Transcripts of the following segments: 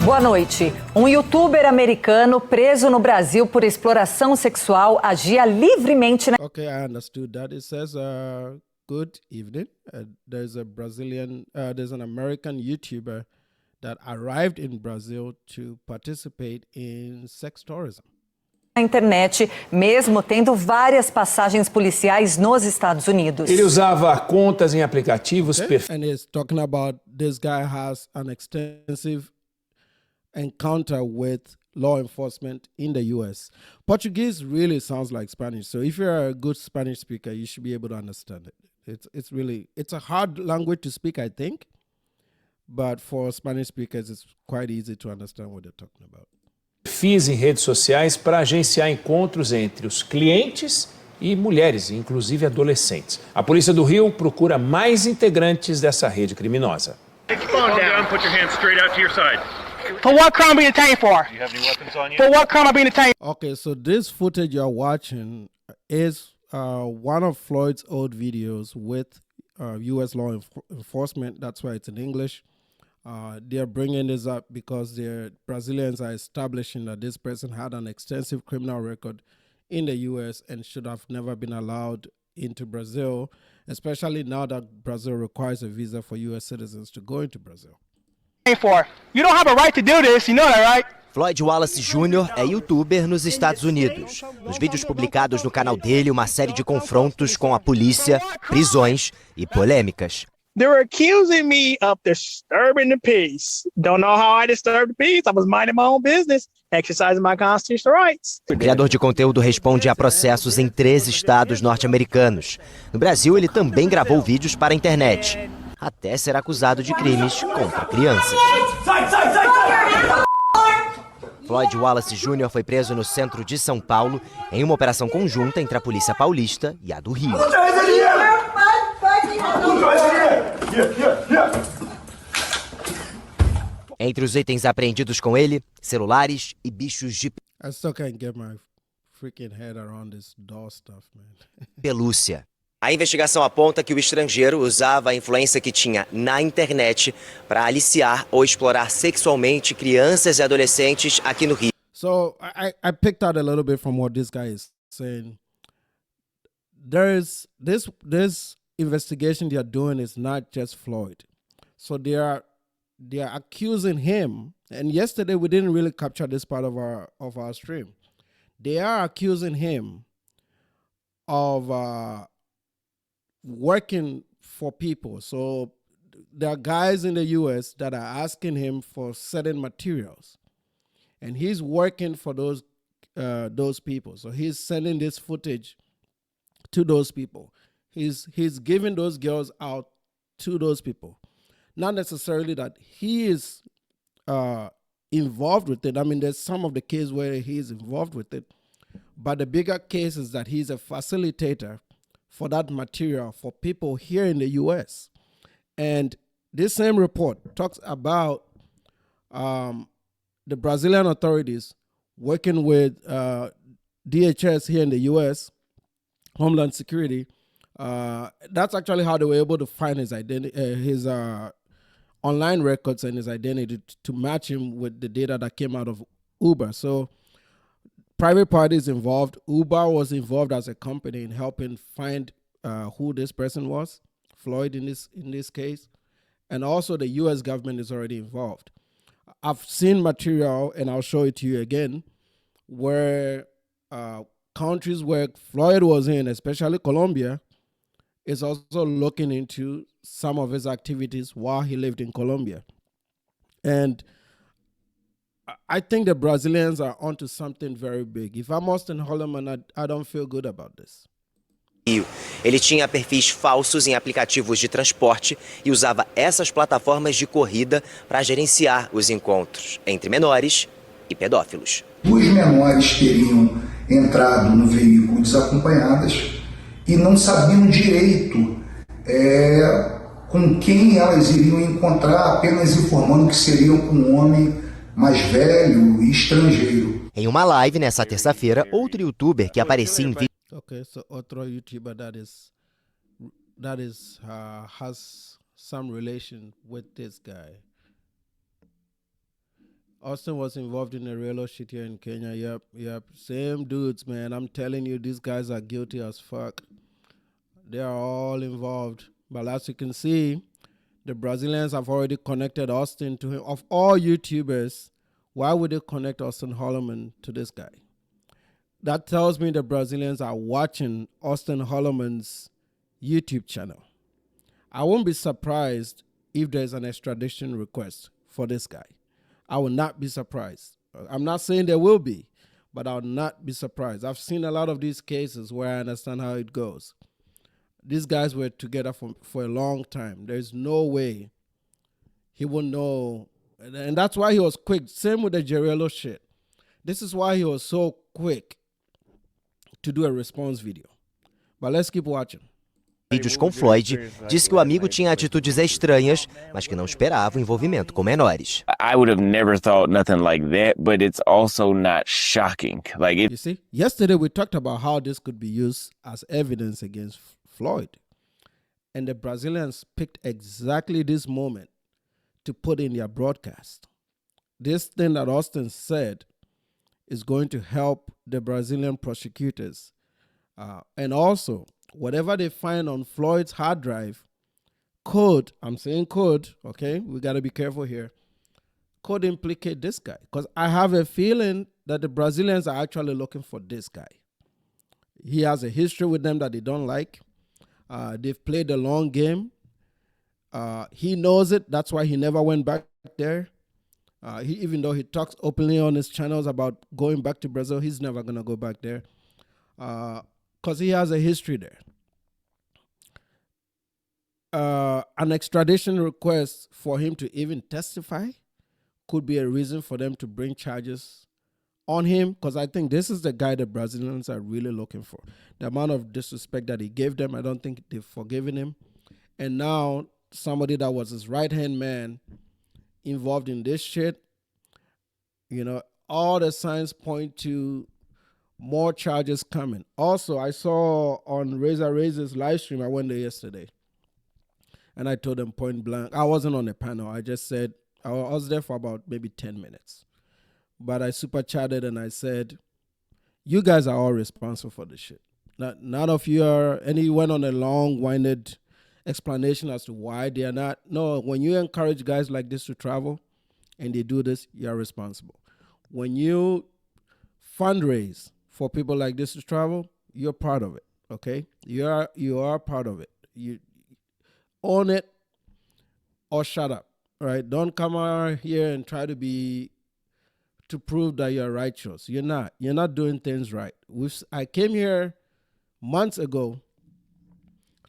Boa noite. Um youtuber americano preso no Brasil por exploração sexual agia livremente na... Okay, I understood that. It says, good evening. There's an American YouTuber that arrived in Brazil to participate in sex tourism. Na internet, mesmo tendo várias passagens policiais nos Estados Unidos. Ele usava contas em aplicativos And it's talking about this guy has an extensive encounter with law enforcement in the U.S. Portuguese really sounds like Spanish, so if you're a good Spanish speaker, you should be able to understand it. It's a hard language to speak, I think, but for Spanish speakers, it's quite easy to understand what they're talking about. Perfis em redes sociais para agenciar encontros entre os clientes e mulheres, inclusive adolescentes. A Polícia do Rio procura mais integrantes dessa rede criminosa. Calm down, put your hands straight out to your side. For what crime are being detained for? Do you have any weapons on you? For what crime are being detained? Okay, so this footage you're watching is one of Floyd's old videos with U.S. law enforcement. That's why it's in English. They're bringing this up because the Brazilians are establishing that this person had an extensive criminal record in the U.S. and should have never been allowed into Brazil, especially now that Brazil requires a visa for U.S. citizens to go into Brazil. For? You don't have a right to do this, you know that, right? Floyd Wallace Jr. é youtuber nos Estados Unidos. Nos vídeos publicados no canal dele, uma série de confrontos com a polícia, prisões e polêmicas. They're accusing me of disturbing the peace. Don't know how I disturbed the peace. I was minding my own business, exercising my constitutional rights. O criador de conteúdo responde a processos em 13 estados norte-americanos. No Brasil, ele também gravou vídeos para a internet, até ser acusado de crimes contra crianças. Floyd Wallace Jr. foi preso no centro de São Paulo em uma operação conjunta entre a Polícia Paulista e a do Rio. Entre os itens apreendidos com ele, celulares e bichos de I still can't get my freaking head around this doll stuff, man. pelúcia. A investigação aponta que o estrangeiro usava a influência que tinha na internet para aliciar ou explorar sexualmente crianças e adolescentes aqui no Rio. So I picked out a little bit from what this guy is saying. There's this investigation they are doing is not just Floyd. So they are accusing him, and yesterday we didn't really capture this part of our stream. They are accusing him of working for people. So there are guys in the US that are asking him for certain materials, and he's working for those people. So he's sending this footage to those people. He's giving those girls out to those people. Not necessarily that he is involved with it. I mean, there's some of the cases where he is involved with it, but the bigger case is that he's a facilitator for that material for people here in the U.S. And this same report talks about the Brazilian authorities working with DHS here in the U.S., Homeland Security. That's actually how they were able to find his identity, his online records and his identity to match him with the data that came out of Uber. So private parties involved. Uber was involved as a company in helping find who this person was, Floyd in this case, and also the U.S. government is already involved. I've seen material, and I'll show it to you again, where countries where Floyd was in, especially Colombia, is also looking into some of his activities while he lived in Colombia. And I think the Brazilians are onto something very big. If I'm Auston Holleman, I don't feel good about this. Ele tinha perfis falsos em aplicativos de transporte e usava essas plataformas de corrida para gerenciar os encontros entre menores e pedófilos. Duas menores teriam entrado no veículo desacompanhadas e não sabiam direito com quem elas iriam encontrar, apenas informando que seriam com um homem mais velho e estrangeiro. Em uma live nessa terça-feira, outro youtuber que aparecia em vídeo. Okay, so otro YouTuber that has some relation with this guy. Austin was involved in a real shit here in Kenya. Yep. Same dudes, man. I'm telling you, these guys are guilty as fuck. They are all involved. But as you can see, the Brazilians have already connected Austin to him. Of all YouTubers, why would they connect Austin Holleman to this guy? That tells me the Brazilians are watching Austin Holleman's YouTube channel. I won't be surprised if there's an extradition request for this guy. I will not be surprised. I'm not saying there will be, but I'll not be surprised. I've seen a lot of these cases where I understand how it goes. These guys were together for a long time. There's no way he would know. And that's why he was quick. Same with the Gerello shit. This is why he was so quick to do a response video. But let's keep watching. Vídeos com Floyd, disse que o amigo tinha atitudes estranhas, mas que não esperava o envolvimento com menores. I would have never thought nothing like that, but it's also not shocking. You see, yesterday we talked about how this could be used as evidence against Floyd. And the Brazilians picked exactly this moment to put in their broadcast. This thing that Austin said is going to help the Brazilian prosecutors. And also, whatever they find on Floyd's hard drive could, I'm saying could, okay, we got to be careful here, could implicate this guy. Because I have a feeling that the Brazilians are actually looking for this guy. He has a history with them that they don't like. They've played the long game. He knows it. That's why he never went back there. Even though he talks openly on his channels about going back to Brazil, he's never going to go back there. Because he has a history there. An extradition request for him to even testify could be a reason for them to bring charges on him, because I think this is the guy the Brazilians are really looking for. The amount of disrespect that he gave them, I don't think they've forgiven him. And now somebody that was his right-hand man involved in this shit, you know, all the signs point to more charges coming. Also, I saw on Razor's live stream, I went there yesterday, and I told them point blank, I wasn't on the panel, I just said, I was there for about maybe 10 minutes. But I super chatted and I said, you guys are all responsible for this shit. None of you are, and he went on a long-winded explanation as to why they are not. No, when you encourage guys like this to travel and they do this, you are responsible. When you fundraise for people like this to travel, you're part of it, okay? You are part of it. You own it or shut up, right? Don't come out here and try to prove that you're righteous. You're not. You're not doing things right. I came here months ago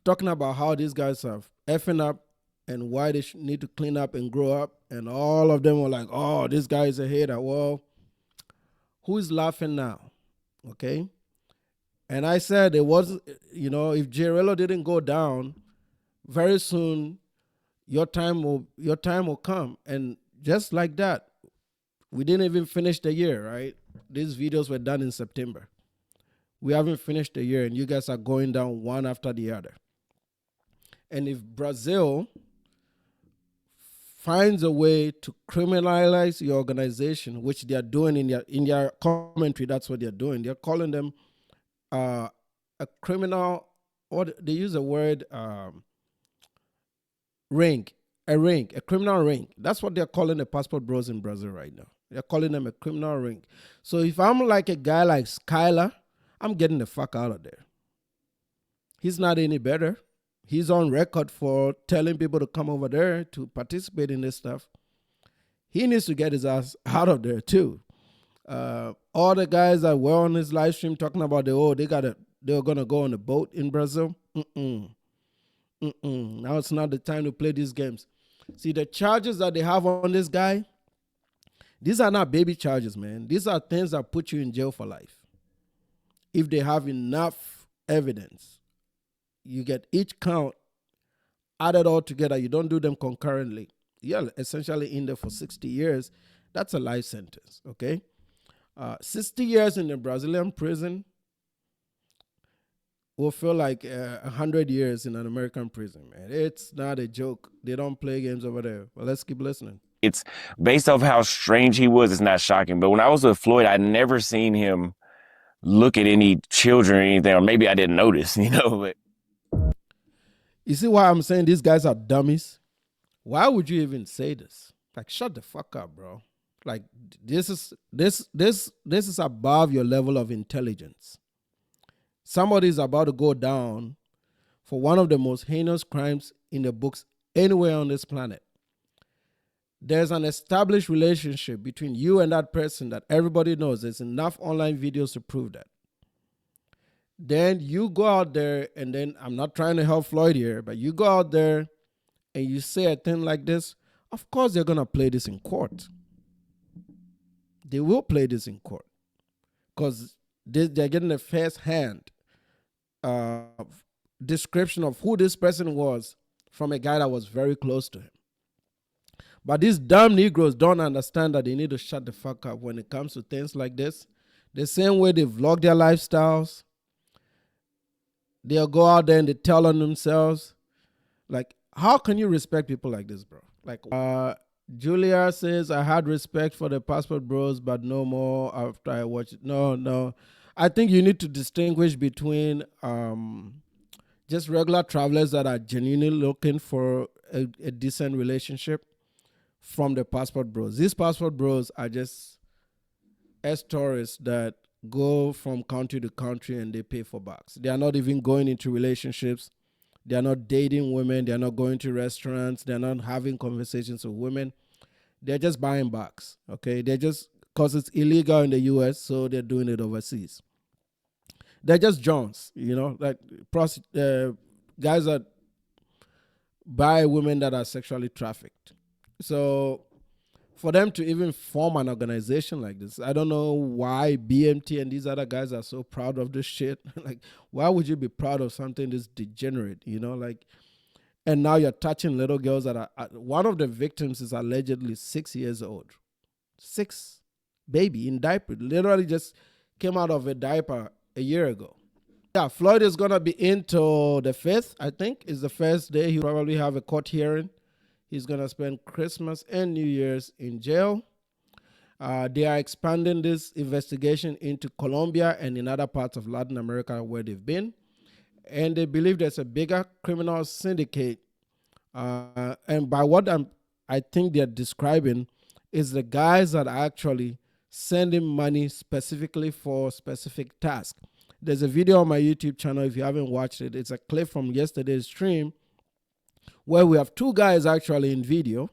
talking about how these guys are effing up and why they need to clean up and grow up. And all of them were like, oh, this guy is a hater. Well, who's laughing now? Okay? And I said it was, you know, if Gerello didn't go down, very soon your time will come. And just like that, we didn't even finish the year, right? These videos were done in September. We haven't finished the year, and you guys are going down one after the other. And if Brazil finds a way to criminalize your organization, which they are doing in their commentary, that's what they're doing. They're calling them a criminal, or they use the word ring, a criminal ring. That's what they're calling the passport bros in Brazil right now. They're calling them a criminal ring. So if I'm like a guy like Skylar, I'm getting the fuck out of there. He's not any better. He's on record for telling people to come over there to participate in this stuff. He needs to get his ass out of there too. All the guys that were on his live stream talking about they were gonna go on a boat in Brazil. Now it's not the time to play these games. See, the charges that they have on this guy, these are not baby charges, man. These are things that put you in jail for life. If they have enough evidence, you get each count added all together. You don't do them concurrently. You're essentially in there for 60 years. That's a life sentence, okay? 60 years in a Brazilian prison will feel like 100 years in an American prison, man. It's not a joke. They don't play games over there. But let's keep listening. it's based off how strange he was, it's not shocking. But when I was with Floyd, I'd never seen him look at any children or anything, or maybe I didn't notice, but You see why I'm saying these guys are dummies? Why would you even say this? Like, shut the fuck up, bro. Like, this is above your level of intelligence. Somebody is about to go down for one of the most heinous crimes in the books anywhere on this planet. There's an established relationship between you and that person that everybody knows. There's enough online videos to prove that. Then you go out there, and then I'm not trying to help Floyd here, but you go out there and you say a thing like this, of course they're going to play this in court. They will play this in court because they're getting a first-hand description of who this person was from a guy that was very close to him. But these dumb Negroes don't understand that they need to shut the fuck up when it comes to things like this. The same way they vlog their lifestyles, they'll go out there and they tell on themselves. Like, how can you respect people like this, bro? Like, Julia says, I had respect for the passport bros, but no more after I watched it. No. I think you need to distinguish between just regular travelers that are genuinely looking for a decent relationship from the passport bros. These passport bros are just tourists that go from country to country and they pay for bucks. They are not even going into relationships. They are not dating women. They are not going to restaurants. They're not having conversations with women. They're just buying bucks, okay? They're just, because it's illegal in the U.S., so they're doing it overseas. They're just Johns, like guys that buy women that are sexually trafficked. So for them to even form an organization like this, I don't know why BMT and these other guys are so proud of this shit. Like, why would you be proud of something this degenerate, and now you're touching little girls that are, one of the victims is allegedly 6 years old. 6, baby in diaper, literally just came out of a diaper a year ago. Yeah, Floyd is going to be into the 5th, I think, is the first day. He'll probably have a court hearing. He's going to spend Christmas and New Year's in jail. They are expanding this investigation into Colombia and in other parts of Latin America where they've been. And they believe there's a bigger criminal syndicate. And by what I think they're describing is the guys that are actually sending money specifically for specific tasks. There's a video on my YouTube channel if you haven't watched it. It's a clip from yesterday's stream where we have 2 guys actually in video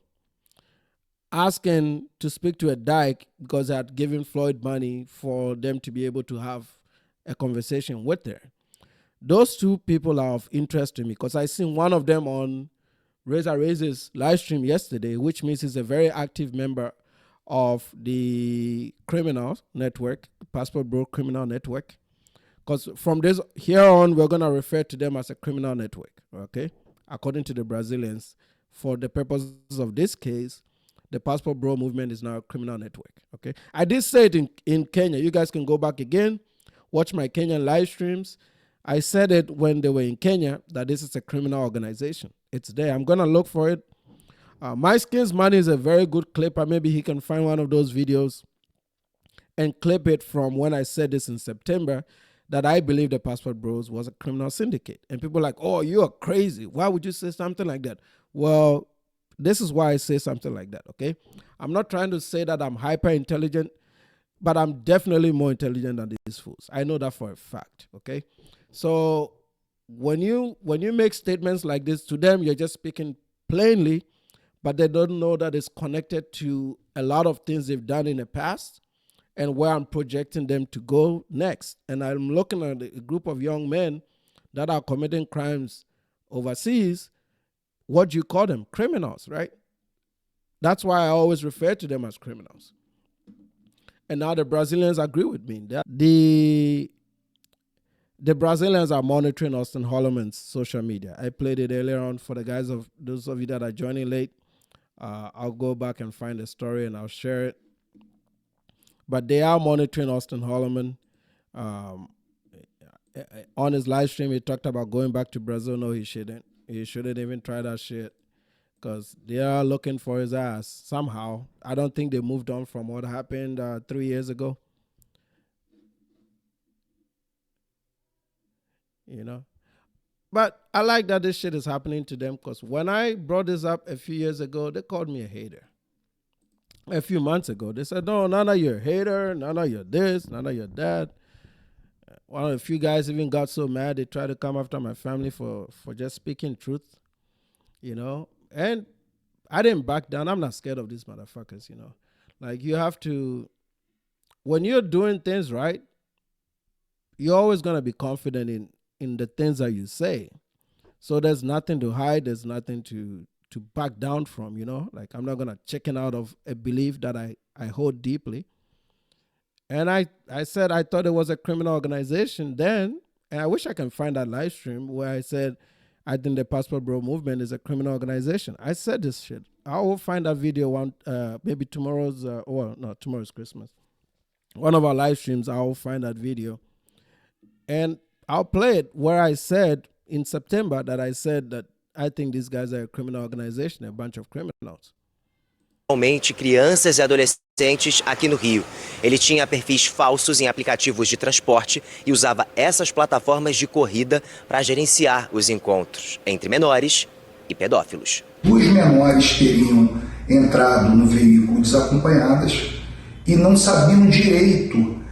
asking to speak to a dyke because they had given Floyd money for them to be able to have a conversation with her. Those 2 people are of interest to me because I seen one of them on Razor Razor's live stream yesterday, which means he's a very active member of the criminal network, Passport Bro Criminal Network. Because from this here on, we're going to refer to them as a criminal network, okay? According to the Brazilians, for the purposes of this case, the Passport Bro movement is now a criminal network, okay? I did say it in Kenya. You guys can go back again, watch my Kenyan live streams. I said it when they were in Kenya that this is a criminal organization. It's there. I'm going to look for it. My Skin's Money is a very good clipper. Maybe he can find one of those videos and clip it from when I said this in September, that I believe the Passport Bros was a criminal syndicate. And people are like, oh, you are crazy. Why would you say something like that? Well, this is why I say something like that, okay? I'm not trying to say that I'm hyper intelligent, but I'm definitely more intelligent than these fools. I know that for a fact, okay? So when you make statements like this to them, you're just speaking plainly, but they don't know that it's connected to a lot of things they've done in the past and where I'm projecting them to go next. And I'm looking at a group of young men that are committing crimes overseas. What do you call them? Criminals, right? That's why I always refer to them as criminals. And now the Brazilians agree with me. The Brazilians are monitoring Auston Holleman's social media. I played it earlier on for the guys of those of you that are joining late. I'll go back and find the story and I'll share it. But they are monitoring Auston Hollowman. On his live stream, he talked about going back to Brazil. No, he shouldn't. He shouldn't even try that shit. because they are looking for his ass somehow. I don't think they moved on from what happened 3 years ago. You know? But I like that this shit is happening to them, because when I brought this up a few years ago, they called me a hater. A few months ago, they said, no, none of you a hater, none of you this, none of you that. One of the few guys even got so mad, they tried to come after my family for just speaking truth, you know. And I didn't back down. I'm not scared of these motherfuckers, you know. Like, you have to, when you're doing things right, you're always going to be confident in the things that you say. So there's nothing to hide. There's nothing to back down from, you know. Like, I'm not going to chicken out of a belief that I hold deeply. And I said I thought it was a criminal organization then, and I wish I can find that live stream where I said I think the Passport Bro movement is a criminal organization. I said this shit. I will find that video maybe tomorrow's, tomorrow's Christmas. One of our live streams, I will find that video. And I'll play it where I said in September that I said that I think these guys are a criminal organization, a bunch of criminals. Principalmente crianças e adolescentes aqui no Rio. Ele tinha perfis falsos em aplicativos de transporte e usava essas plataformas de corrida para gerenciar os encontros entre menores e pedófilos. Duas menores teriam entrado no veículo desacompanhadas e não sabiam direito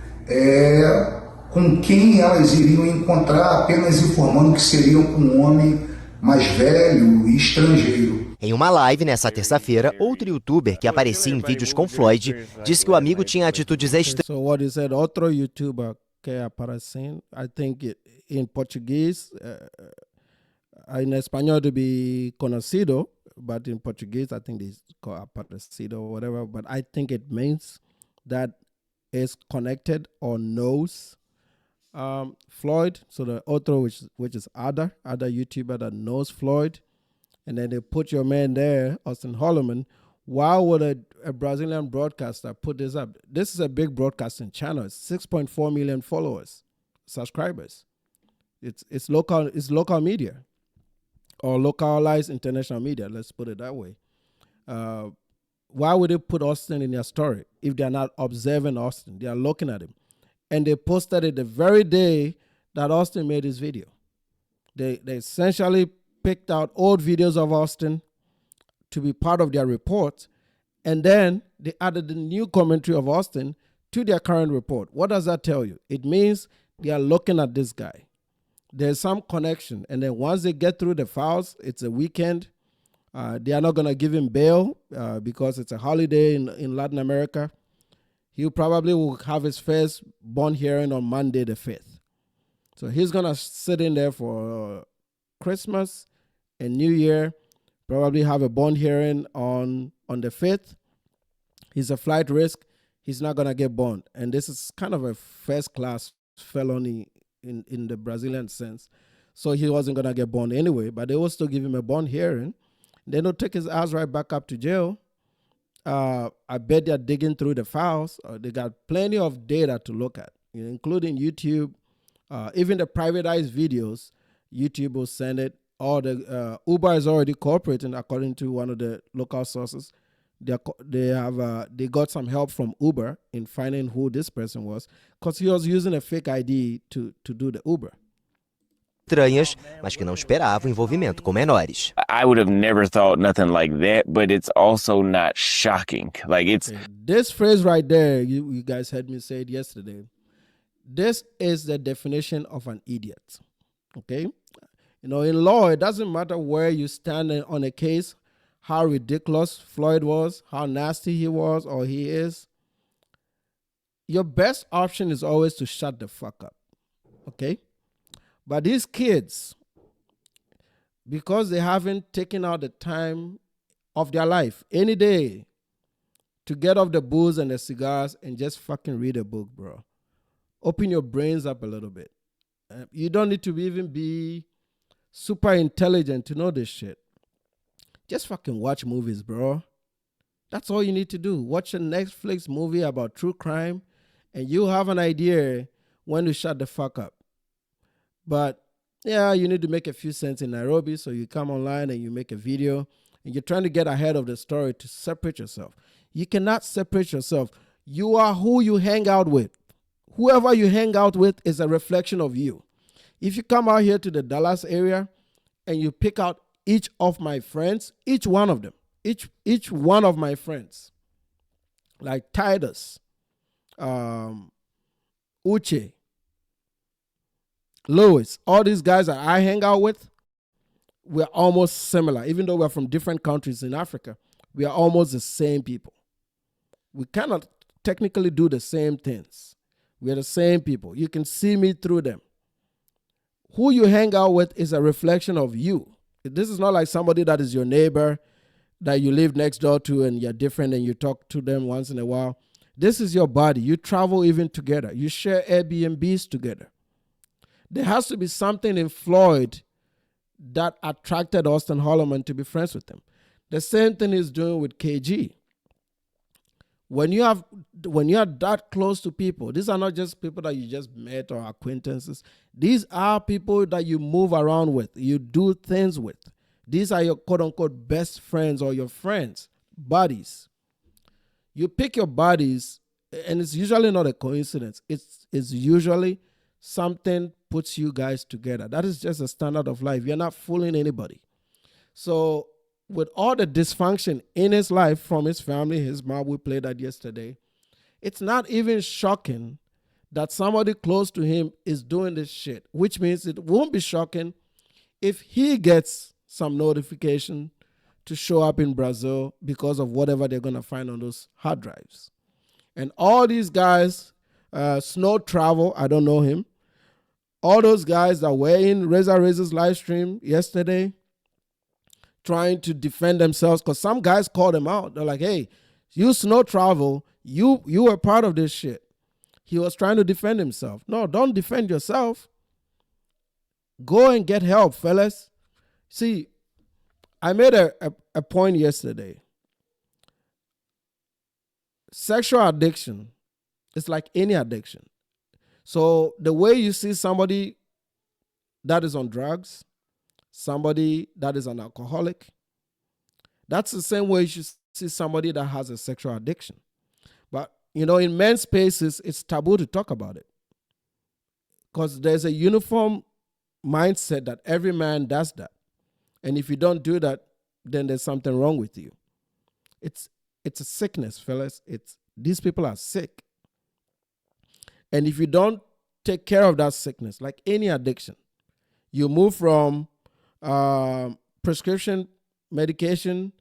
com quem elas iriam encontrar, apenas informando que seriam com um homem mais velho e estrangeiro. Em uma live nessa terça-feira, outro youtuber que aparecia em vídeos com Floyd disse que o amigo tinha atitudes estranhas. So what he said, outro youtuber que apareceu, I think in Portuguese, in espanhol to be conocido, but in Portuguese I think it's called aparecido or whatever, but I think it means that is connected or knows Floyd. So the otro, which is other YouTuber that knows Floyd. And then they put your man there, Auston Holleman. Why would a Brazilian broadcaster put this up? This is a big broadcasting channel. It's 6.4 million followers, subscribers. It's local media, or localized international media. Let's put it that way. Why would they put Auston in their story if they're not observing Auston? They are looking at him, and they posted it the very day that Auston made his video. They essentially picked out old videos of Auston to be part of their report, and then they added the new commentary of Auston to their current report. What does that tell you? It means they are looking at this guy. There's some connection, and then once they get through the files, it's a weekend. They are not going to give him bail because it's a holiday in Latin America. He probably will have his first bond hearing on Monday the 5th. So he's going to sit in there for Christmas and New Year, probably have a bond hearing on the 5th. He's a flight risk. He's not going to get bond. And this is kind of a first-class felony in the Brazilian sense. So he wasn't going to get bond anyway, but they will still give him a bond hearing. Then they'll take his ass right back up to jail. I bet they're digging through the files. They got plenty of data to look at, including YouTube. Even the privatized videos, YouTube will send it. Or the Uber is already cooperating, according to one of the local sources. They got some help from Uber in finding who this person was, because he was using a fake ID to do the Uber. Estranhas, mas que não esperava o envolvimento com menores. I would have never thought nothing like that, but it's also not shocking. Like, it's this phrase right there, you guys heard me say it yesterday. This is the definition of an idiot. Okay? In law, it doesn't matter where you stand on a case, how ridiculous Floyd was, how nasty he was or he is. Your best option is always to shut the fuck up. Okay? But these kids, because they haven't taken out the time of their life any day to get off the booze and the cigars and just fucking read a book, bro. Open your brains up a little bit. You don't need to even be super intelligent to know this shit. Just fucking watch movies, bro. That's all you need to do. Watch a Netflix movie about true crime, and you'll have an idea when to shut the fuck up. But yeah, you need to make a few cents in Nairobi, so you come online and you make a video and you're trying to get ahead of the story to separate yourself. You cannot separate yourself. You are who you hang out with. Whoever you hang out with is a reflection of you. If you come out here to the Dallas area and you pick out each of my friends, each one of them, each one of my friends, like Titus, Uche, Louis, all these guys that I hang out with, we're almost similar. Even though we're from different countries in Africa, we are almost the same people. We cannot technically do the same things. We're the same people. You can see me through them. Who you hang out with is a reflection of you. This is not like somebody that is your neighbor that you live next door to and you're different and you talk to them once in a while. This is your body. You travel even together. You share Airbnbs together. There has to be something in Floyd that attracted Auston Holleman to be friends with him. The same thing he's doing with KG. When you are that close to people, these are not just people that you just met or acquaintances. These are people that you move around with, you do things with. These are your quote-unquote best friends or your friends, buddies. You pick your buddies, and it's usually not a coincidence. It's usually something puts you guys together. That is just a standard of life. You're not fooling anybody. So with all the dysfunction in his life from his family, his mom, we played that yesterday, it's not even shocking that somebody close to him is doing this shit, which means it won't be shocking if he gets some notification to show up in Brazil because of whatever they're going to find on those hard drives. And all these guys, Snow Travel, I don't know him, all those guys that were in Razor's live stream yesterday, trying to defend themselves, because some guys called him out. They're like, hey, you Snow Travel, you were part of this shit. He was trying to defend himself. No, don't defend yourself. Go and get help, fellas. See, I made a point yesterday. Sexual addiction is like any addiction. So the way you see somebody that is on drugs, somebody that is an alcoholic, that's the same way you should see somebody that has a sexual addiction. But, in men's spaces, it's taboo to talk about it. Because there's a uniform mindset that every man does that. And if you don't do that, then there's something wrong with you. It's a sickness, fellas. These people are sick. And if you don't take care of that sickness, like any addiction, you move from prescription medication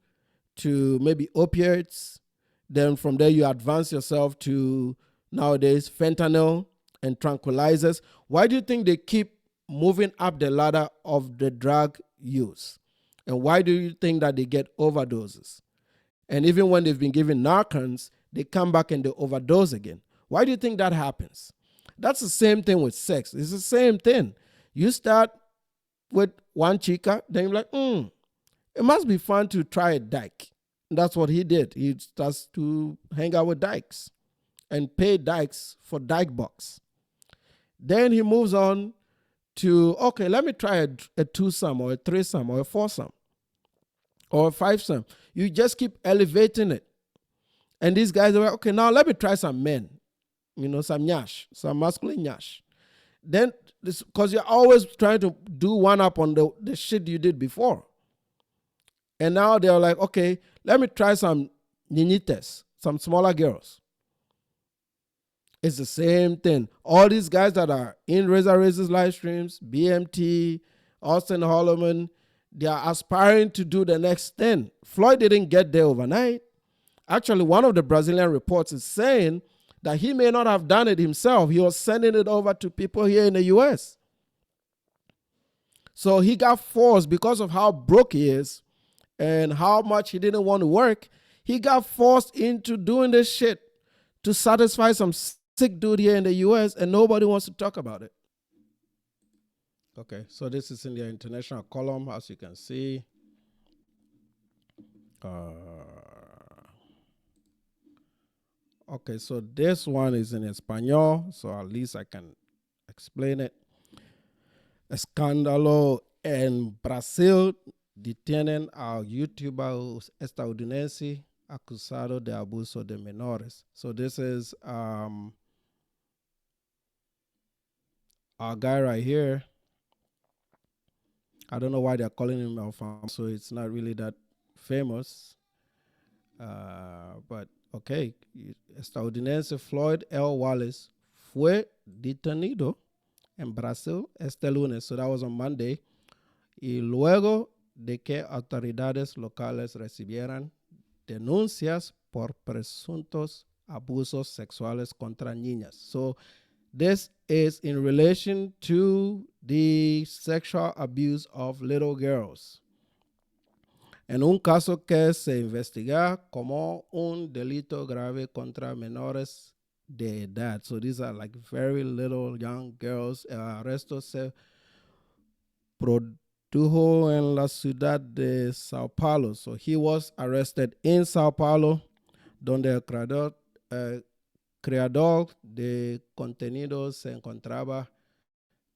to maybe opiates. Then from there, you advance yourself to nowadays fentanyl and tranquilizers. Why do you think they keep moving up the ladder of the drug use? And why do you think that they get overdoses? And even when they've been given Narcans, they come back and they overdose again. Why do you think that happens? That's the same thing with sex. It's the same thing. You start with one chica, then you're like, it must be fun to try a dyke. And that's what he did. He starts to hang out with dykes and pay dykes for dyke bucks. Then he moves on to, okay, let me try a twosome or a threesome or a foursome or a fivesome. You just keep elevating it. And these guys are like, okay, now let me try some men. Some nyash, some masculine nyash. Then, because you're always trying to do one up on the shit you did before. And now they're like, okay, let me try some niñitas, some smaller girls. It's the same thing. All these guys that are in Razor's live streams, BMT, Auston Holleman, they are aspiring to do the next thing. Floyd didn't get there overnight. Actually, one of the Brazilian reports is saying that he may not have done it himself. He was sending it over to people here in the U.S. So he got forced because of how broke he is and how much he didn't want to work. He got forced into doing this shit to satisfy some sick dude here in the U.S. and nobody wants to talk about it. Okay, so this is in the international column, as you can see. Okay, so this one is in Espanol, so at least I can explain it. Escándalo en Brasil detienen al youtuber estadounidense acusado de abuso de menores. So this is our guy right here. I don't know why they're calling him Alfam, so it's not really that famous. But okay, estadounidense Floyd Wallace fue detenido en Brasil este lunes. So that was on Monday. Y luego de que autoridades locales recibieran denuncias por presuntos abusos sexuales contra niñas. So this is in relation to the sexual abuse of little girls. En un caso que se investiga como un delito grave contra menores de edad. So these are like very little young girls. El arresto se produjo en la ciudad de Sao Paulo. So he was arrested in Sao Paulo, donde el creador de contenidos se encontraba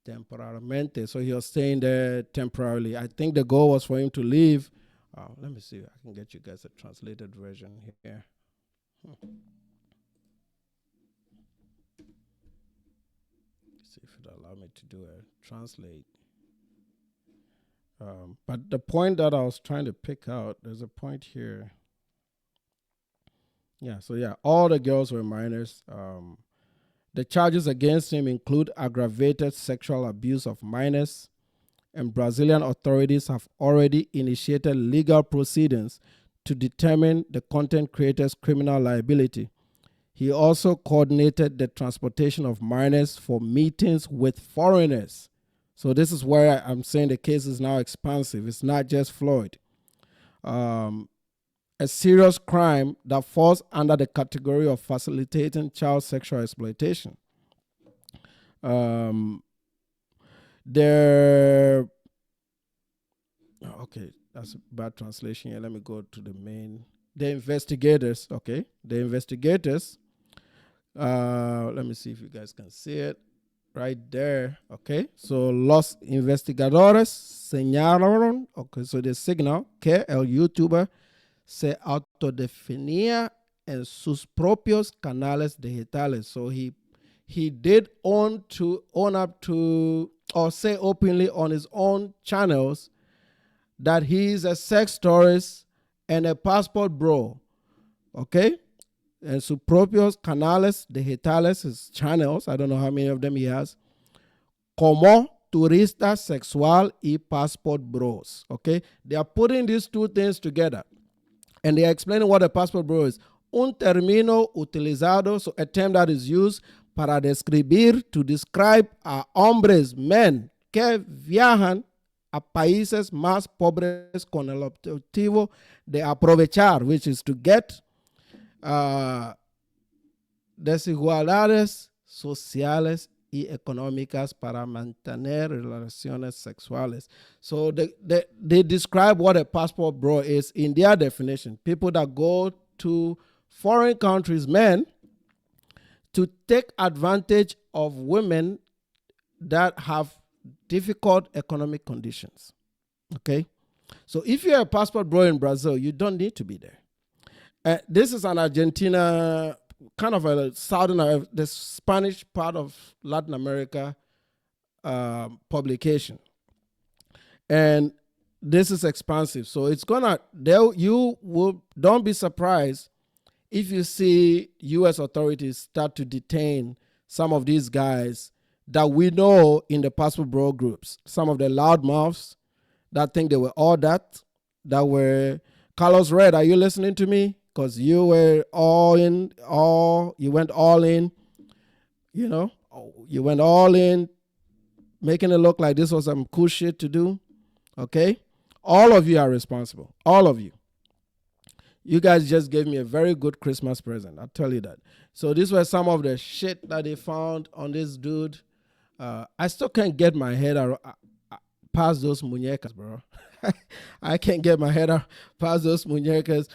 temporalmente. So he was staying there temporarily. I think the goal was for him to leave. Let me see if I can get you guys a translated version here. See if it allow me to do a translate. But the point that I was trying to pick out, there's a point here. Yeah, so yeah, all the girls were minors. The charges against him include aggravated sexual abuse of minors, and Brazilian authorities have already initiated legal proceedings to determine the content creator's criminal liability. He also coordinated the transportation of minors for meetings with foreigners. So this is where I'm saying the case is now expansive. It's not just Floyd. A serious crime that falls under the category of facilitating child sexual exploitation. Okay, that's a bad translation here. Let me go to the main. The investigators, okay. The investigators, let me see if you guys can see it. Right there, okay. So los investigadores señalaron, okay, so the signal que el youtuber se autodefinía en sus propios canales digitales. So he did own up to, or say openly on his own channels, that he's a sex tourist and a passport bro, okay? En sus propios canales digitales, his channels, I don't know how many of them he has, como turista sexual y passport bros, okay? They are putting these two things together, and they are explaining what a passport bro is. Un término utilizado, so a term that is used para describir, to describe a hombres, men, que viajan a países más pobres con el objetivo de aprovechar, which is to get desigualdades sociales y económicas para mantener relaciones sexuales. So they describe what a passport bro is in their definition. People that go to foreign countries, men, to take advantage of women that have difficult economic conditions. Okay? So if you're a passport bro in Brazil, you don't need to be there. This is an Argentina, kind of a southern, the Spanish part of Latin America publication. And this is expansive. So it's don't be surprised if you see U.S. authorities start to detain some of these guys that we know in the passport bro groups. Some of the loudmouths that think they were all that were, Carlos Red, are you listening to me? Because you were you went all in, you went all in, making it look like this was some cool shit to do, okay? All of you are responsible, all of you. You guys just gave me a very good Christmas present, I'll tell you that. So these were some of the shit that they found on this dude. I still can't get my head past those muñecas, bro. I can't get my head past those muñecas.